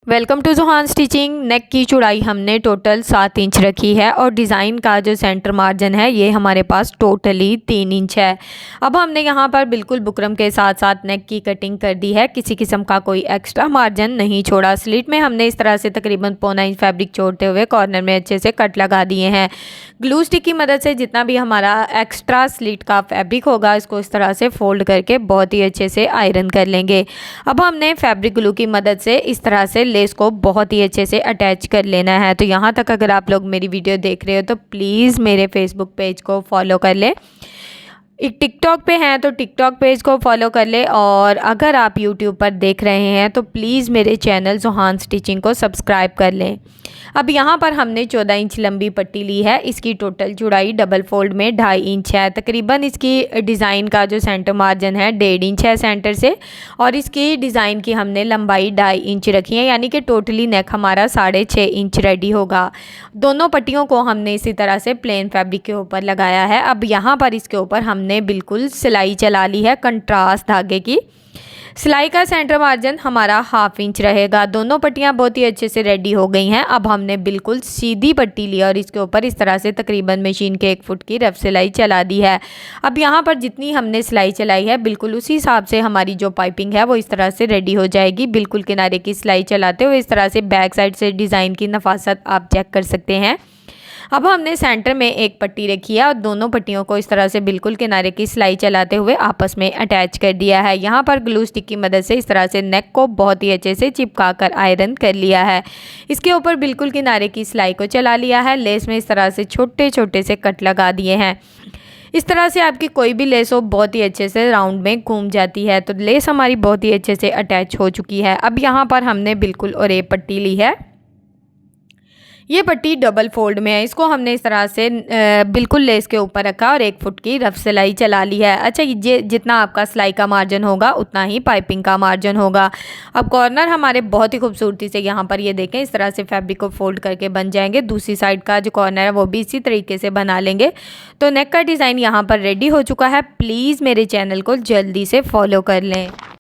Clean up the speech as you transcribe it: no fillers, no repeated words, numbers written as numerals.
Welcome to जोहान stitching. Neck की चौड़ाई हमने टोटल 7 इंच रखी है और डिज़ाइन का जो सेंटर मार्जिन है ये हमारे पास टोटली 3 इंच है। अब हमने यहाँ पर बिल्कुल बुकरम के साथ साथ नेक की कटिंग कर दी है, किसी किस्म का कोई एक्स्ट्रा मार्जिन नहीं छोड़ा। स्लिट में हमने इस तरह से तकरीबन 1.25 इंच फैब्रिक छोड़ते हुए कॉर्नर में अच्छे से कट लगा दिए हैं। ग्लू स्टिक की मदद से जितना भी हमारा एक्स्ट्रा स्लिट का फैब्रिक होगा इसको इस तरह से फोल्ड करके बहुत ही अच्छे से आयरन कर लेंगे। अब हमने फैब्रिक ग्लू की मदद से इस तरह से लेस को बहुत ही अच्छे से अटैच कर लेना है। तो यहाँ तक अगर आप लोग मेरी वीडियो देख रहे हो तो प्लीज़ मेरे फेसबुक पेज को फॉलो कर लें। टिकटॉक पे हैं तो टिकटॉक पेज को फॉलो कर ले, और अगर आप यूट्यूब पर देख रहे हैं तो प्लीज़ मेरे चैनल जोहान स्टिचिंग को सब्सक्राइब कर लें। अब यहाँ पर हमने 14 इंच लंबी पट्टी ली है। इसकी टोटल चौड़ाई डबल फोल्ड में 2.5 इंच है। तकरीबन इसकी डिज़ाइन का जो सेंटर मार्जिन है 1.5 इंच है सेंटर से, और इसकी डिज़ाइन की हमने लंबाई 2.5 इंच रखी है, यानी कि टोटली नेक हमारा 6.5 इंच रेडी होगा। दोनों पट्टियों को हमने इसी तरह से प्लेन फैब्रिक के ऊपर लगाया है। अब यहाँ पर इसके ऊपर हमने बिल्कुल सिलाई चला ली है कंट्रास्ट धागे की। सिलाई का सेंटर मार्जिन हमारा 1/2 इंच रहेगा। दोनों पट्टियाँ बहुत ही अच्छे से रेडी हो गई हैं। अब हमने बिल्कुल सीधी पट्टी ली और इसके ऊपर इस तरह से तकरीबन मशीन के 1 फुट की रफ सिलाई चला दी है। अब यहाँ पर जितनी हमने सिलाई चलाई है बिल्कुल उसी हिसाब से हमारी जो पाइपिंग है वो इस तरह से रेडी हो जाएगी। बिल्कुल किनारे की सिलाई चलाते हुए इस तरह से बैक साइड से डिज़ाइन की नफासत आप चेक कर सकते हैं। अब हमने सेंटर में एक पट्टी रखी है और दोनों पट्टियों को इस तरह से बिल्कुल किनारे की सिलाई चलाते हुए आपस में अटैच कर दिया है। यहाँ पर ग्लू स्टिक की मदद से इस तरह से नेक को बहुत ही अच्छे से चिपका कर आयरन कर लिया है। इसके ऊपर बिल्कुल किनारे की सिलाई को चला लिया है। लेस में इस तरह से छोटे छोटे से कट लगा दिए हैं। इस तरह से आपकी कोई भी लेस हो बहुत ही अच्छे से राउंड में घूम जाती है। तो लेस हमारी बहुत ही अच्छे से अटैच हो चुकी है। अब यहाँ पर हमने बिल्कुल और एक पट्टी ली है। ये पट्टी डबल फोल्ड में है। इसको हमने इस तरह से बिल्कुल लेस के ऊपर रखा और 1 फुट की रफ सिलाई चला ली है। अच्छा, ये जितना आपका सिलाई का मार्जिन होगा उतना ही पाइपिंग का मार्जिन होगा। अब कॉर्नर हमारे बहुत ही खूबसूरती से यहाँ पर ये देखें इस तरह से फैब्रिक को फोल्ड करके बन जाएंगे। दूसरी साइड का जो कॉर्नर है वो भी इसी तरीके से बना लेंगे। तो नेक का डिज़ाइन यहाँ पर रेडी हो चुका है। प्लीज़ मेरे चैनल को जल्दी से फॉलो कर लें।